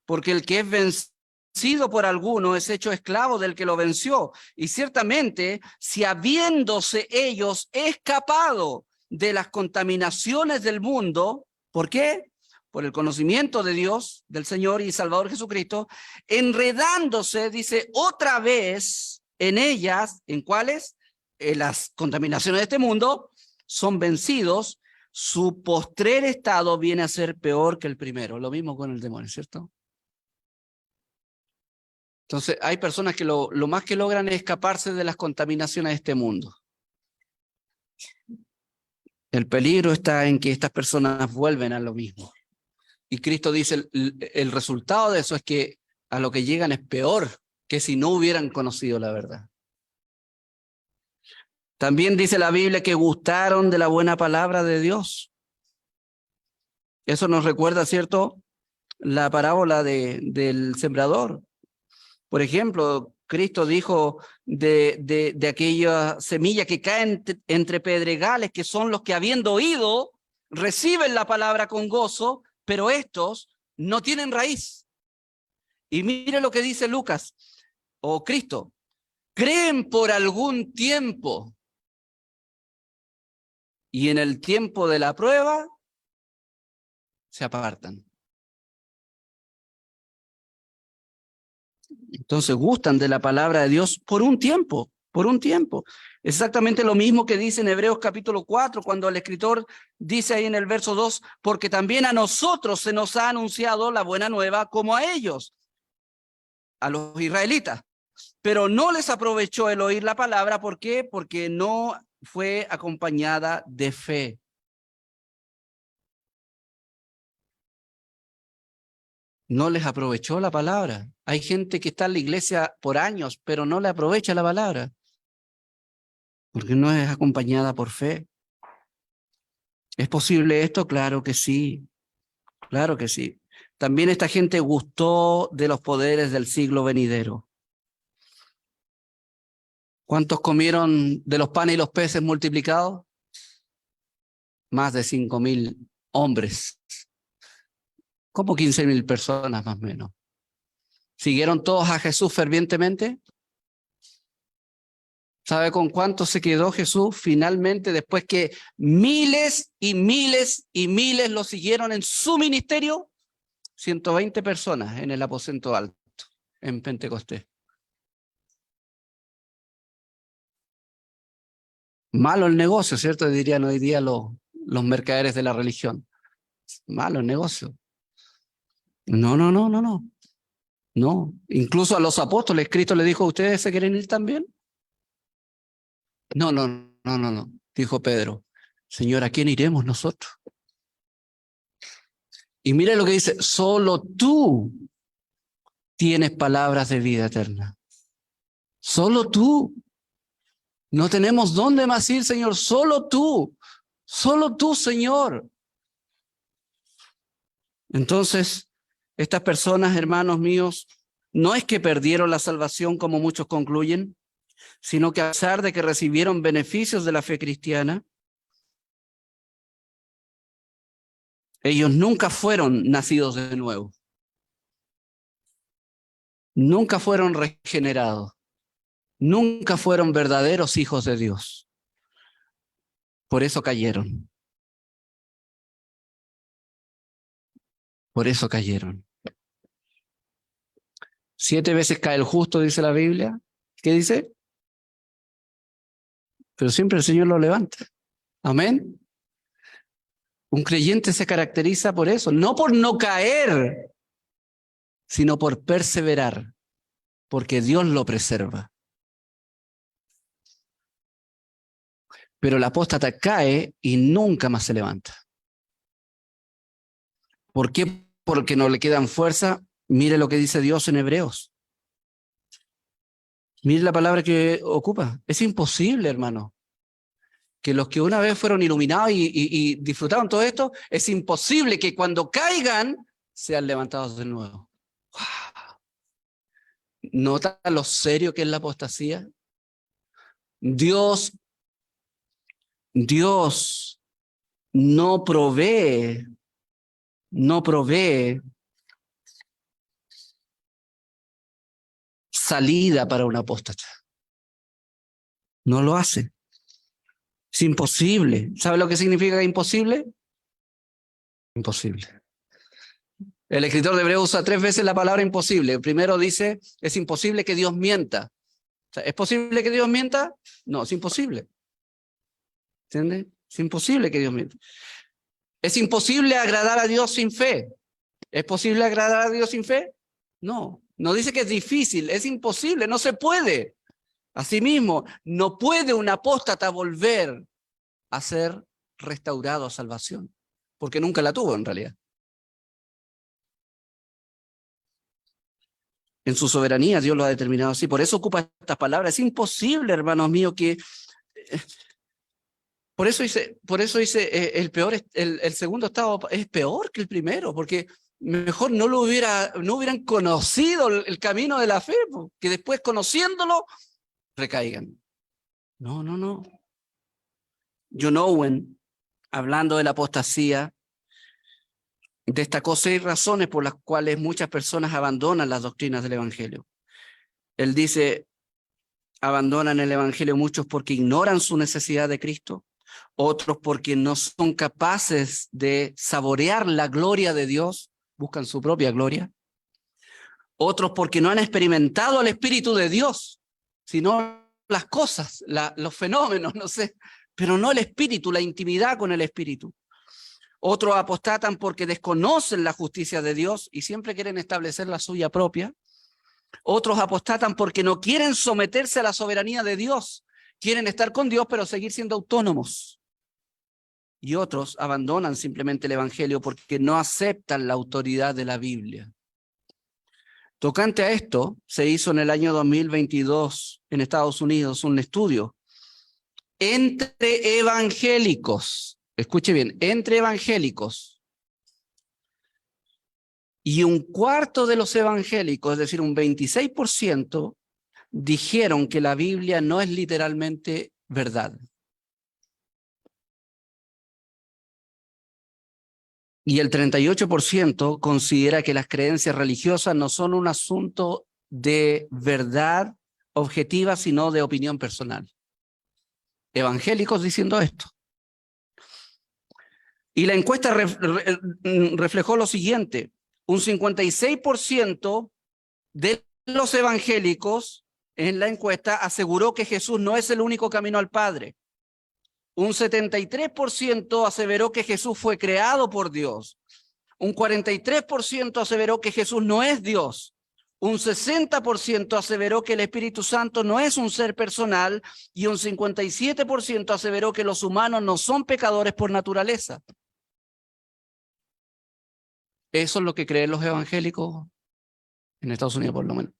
porque el que es vencido por alguno es hecho esclavo del que lo venció. Y ciertamente, si habiéndose ellos escapado de las contaminaciones del mundo, ¿por qué? Por el conocimiento de Dios, del Señor y Salvador Jesucristo, enredándose, dice, otra vez en ellas, ¿en cuáles? En las contaminaciones de este mundo, son vencidos, su postrer estado viene a ser peor que el primero. Lo mismo con el demonio, ¿cierto? Entonces, hay personas que lo más que logran es escaparse de las contaminaciones de este mundo. El peligro está en que estas personas vuelven a lo mismo. Y Cristo dice, el resultado de eso es que a lo que llegan es peor que si no hubieran conocido la verdad. También dice la Biblia que gustaron de la buena palabra de Dios. Eso nos recuerda, ¿cierto?, la parábola del sembrador. Por ejemplo, Cristo dijo de aquella semilla que cae entre pedregales, que son los que habiendo oído, reciben la palabra con gozo, pero estos no tienen raíz. Y mire lo que dice Lucas, o Cristo, creen por algún tiempo, y en el tiempo de la prueba se apartan. Entonces gustan de la palabra de Dios por un tiempo, por un tiempo. Exactamente lo mismo que dice en Hebreos capítulo 4, cuando el escritor dice ahí en el verso 2, porque también a nosotros se nos ha anunciado la buena nueva como a ellos, a los israelitas. Pero no les aprovechó el oír la palabra, ¿por qué? Porque no fue acompañada de fe. No les aprovechó la palabra. Hay gente que está en la iglesia por años, pero no le aprovecha la palabra, porque no es acompañada por fe. ¿Es posible esto? Claro que sí, claro que sí. También esta gente gustó de los poderes del siglo venidero. ¿Cuántos comieron de los panes y los peces multiplicados? Más de 5.000 hombres. Como 15.000 personas más o menos. ¿Siguieron todos a Jesús fervientemente? ¿Sabe con cuánto se quedó Jesús finalmente después que miles y miles y miles lo siguieron en su ministerio? 120 personas en el aposento alto, en Pentecostés. Malo el negocio, ¿cierto? Dirían hoy día los mercaderes de la religión. Malo el negocio. No, no, no, no, no. No. Incluso a los apóstoles, Cristo les dijo, ¿ustedes se quieren ir también? No, no, no, no, no. Dijo Pedro, Señor, ¿a quién iremos nosotros? Y mire lo que dice, solo tú tienes palabras de vida eterna. Solo tú. No tenemos dónde más ir, Señor. Solo tú, Señor. Entonces, estas personas, hermanos míos, no es que perdieron la salvación como muchos concluyen, sino que a pesar de que recibieron beneficios de la fe cristiana, ellos nunca fueron nacidos de nuevo. Nunca fueron regenerados. Nunca fueron verdaderos hijos de Dios. Por eso cayeron. Por eso cayeron. 7 veces cae el justo, dice la Biblia. ¿Qué dice? Pero siempre el Señor lo levanta. Amén. Un creyente se caracteriza por eso, no por no caer, sino por perseverar, porque Dios lo preserva. Pero el apóstata cae y nunca más se levanta. ¿Por qué? Porque no le quedan fuerza. Mire lo que dice Dios en Hebreos. Mire la palabra que ocupa. Es imposible, hermano, que los que una vez fueron iluminados y disfrutaron todo esto, es imposible que cuando caigan sean levantados de nuevo. ¡Wow! ¿Nota lo serio que es la apostasía? Dios no provee salida para un apóstata. No lo hace. Es imposible. ¿Sabe lo que significa imposible? Imposible. El escritor de Hebreos usa 3 veces la palabra imposible. El primero dice, es imposible que Dios mienta. O sea, ¿es posible que Dios mienta? No, es imposible. ¿Entiende? Es imposible que Dios mienta. ¿Es imposible agradar a Dios sin fe? ¿Es posible agradar a Dios sin fe? No. No dice que es difícil, es imposible, no se puede. Asimismo, no puede un apóstata volver a ser restaurado a salvación, porque nunca la tuvo en realidad. En su soberanía Dios lo ha determinado así, por eso ocupa estas palabras. Es imposible, hermanos míos, que... Por eso dice el segundo estado es peor que el primero, porque mejor no hubieran conocido el camino de la fe, que después conociéndolo recaigan. No, no, no. John Owen, hablando de la apostasía, destacó 6 razones por las cuales muchas personas abandonan las doctrinas del Evangelio. Él dice, abandonan el Evangelio muchos porque ignoran su necesidad de Cristo, otros porque no son capaces de saborear la gloria de Dios, buscan su propia gloria, otros porque no han experimentado al Espíritu de Dios, sino las cosas, los fenómenos, no sé, pero no el Espíritu, la intimidad con el Espíritu. Otros apostatan porque desconocen la justicia de Dios y siempre quieren establecer la suya propia. Otros apostatan porque no quieren someterse a la soberanía de Dios. Quieren estar con Dios, pero seguir siendo autónomos. Y otros abandonan simplemente el Evangelio porque no aceptan la autoridad de la Biblia. Tocante a esto, se hizo en el año 2022 en Estados Unidos un estudio entre evangélicos. Escuche bien, entre evangélicos. Y un cuarto de los evangélicos, es decir, un 26%, dijeron que la Biblia no es literalmente verdad. Y el 38% considera que las creencias religiosas no son un asunto de verdad objetiva, sino de opinión personal. Evangélicos diciendo esto. Y la encuesta reflejó lo siguiente: un 56% de los evangélicos en la encuesta aseguró que Jesús no es el único camino al Padre. Un 73% aseveró que Jesús fue creado por Dios. Un 43% aseveró que Jesús no es Dios. Un 60% aseveró que el Espíritu Santo no es un ser personal. Y un 57% aseveró que los humanos no son pecadores por naturaleza. Eso es lo que creen los evangélicos en Estados Unidos, por lo menos.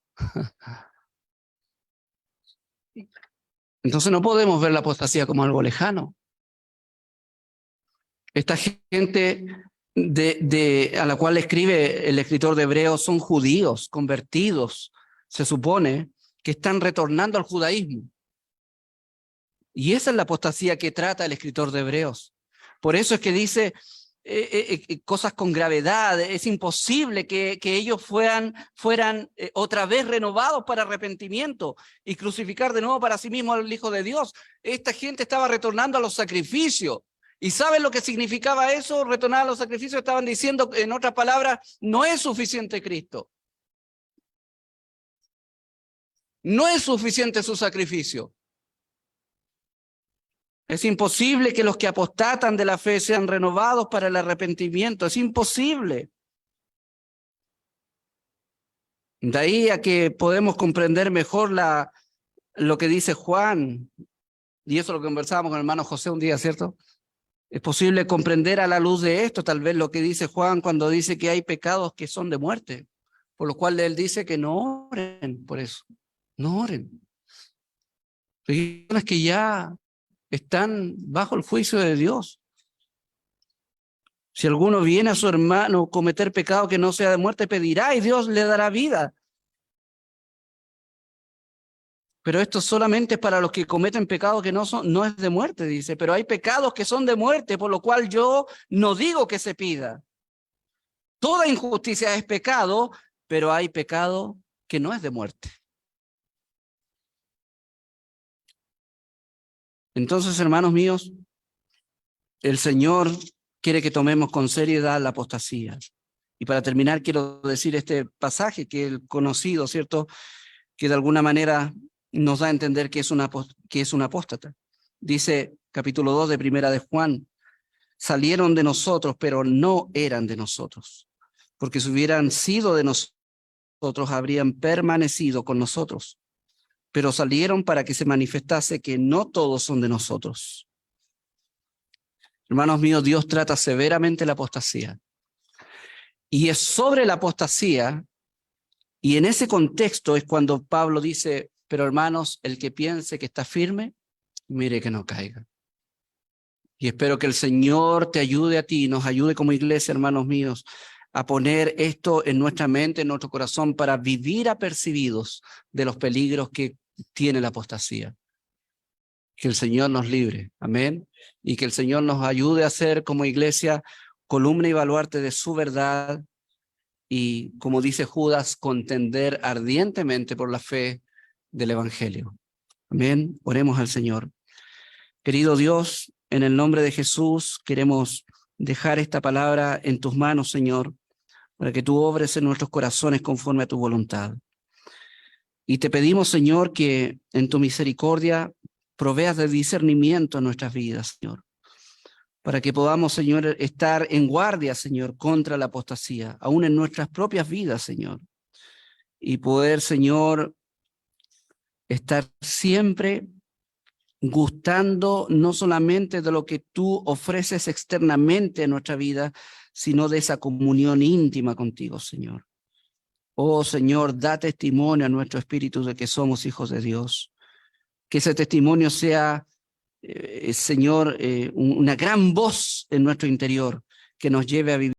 Entonces no podemos ver la apostasía como algo lejano. Esta gente a la cual escribe el escritor de Hebreos son judíos convertidos. Se supone que están retornando al judaísmo. Y esa es la apostasía que trata el escritor de Hebreos. Por eso es que dice cosas con gravedad. Es imposible que ellos fueran otra vez renovados para arrepentimiento y crucificar de nuevo para sí mismo al Hijo de Dios. Esta gente estaba retornando a los sacrificios. ¿Y saben lo que significaba eso? Retornar a los sacrificios. Estaban diciendo, en otras palabras, no es suficiente Cristo. No es suficiente su sacrificio. Es imposible que los que apostatan de la fe sean renovados para el arrepentimiento. Es imposible. De ahí a que podemos comprender mejor lo que dice Juan. Y eso lo conversábamos con el hermano José un día, ¿cierto? Es posible comprender a la luz de esto, tal vez lo que dice Juan cuando dice que hay pecados que son de muerte. Por lo cual él dice que no oren por eso. No oren. Personas que ya están bajo el juicio de Dios. Si alguno viene a su hermano a cometer pecado que no sea de muerte, pedirá y Dios le dará vida. Pero esto solamente es para los que cometen pecados que no es de muerte, dice. Pero hay pecados que son de muerte, por lo cual yo no digo que se pida. Toda injusticia es pecado, pero hay pecado que no es de muerte. Entonces, hermanos míos, el Señor quiere que tomemos con seriedad la apostasía. Y para terminar, quiero decir este pasaje que es conocido, ¿cierto? Que de alguna manera nos da a entender que es un apóstata. Dice, capítulo 2 de Primera de Juan: salieron de nosotros, pero no eran de nosotros. Porque si hubieran sido de nosotros, habrían permanecido con nosotros. Pero salieron para que se manifestase que no todos son de nosotros. Hermanos míos, Dios trata severamente la apostasía. Y es sobre la apostasía, y en ese contexto es cuando Pablo dice, pero hermanos, el que piense que está firme, mire que no caiga. Y espero que el Señor te ayude a ti, nos ayude como iglesia, hermanos míos, a poner esto en nuestra mente, en nuestro corazón, para vivir apercibidos de los peligros que tiene la apostasía. Que el Señor nos libre, amén, y que el Señor nos ayude a ser como iglesia columna y baluarte de su verdad y, como dice Judas, contender ardientemente por la fe del Evangelio. Amén, oremos al Señor. Querido Dios, en el nombre de Jesús queremos dejar esta palabra en tus manos, Señor, para que tú obres en nuestros corazones conforme a tu voluntad. Y te pedimos, Señor, que en tu misericordia proveas de discernimiento en nuestras vidas, Señor, para que podamos, Señor, estar en guardia, Señor, contra la apostasía, aún en nuestras propias vidas, Señor, y poder, Señor, estar siempre gustando no solamente de lo que tú ofreces externamente en nuestra vida, sino de esa comunión íntima contigo, Señor. Oh, Señor, da testimonio a nuestro espíritu de que somos hijos de Dios. Que ese testimonio sea, Señor, una gran voz en nuestro interior que nos lleve a vivir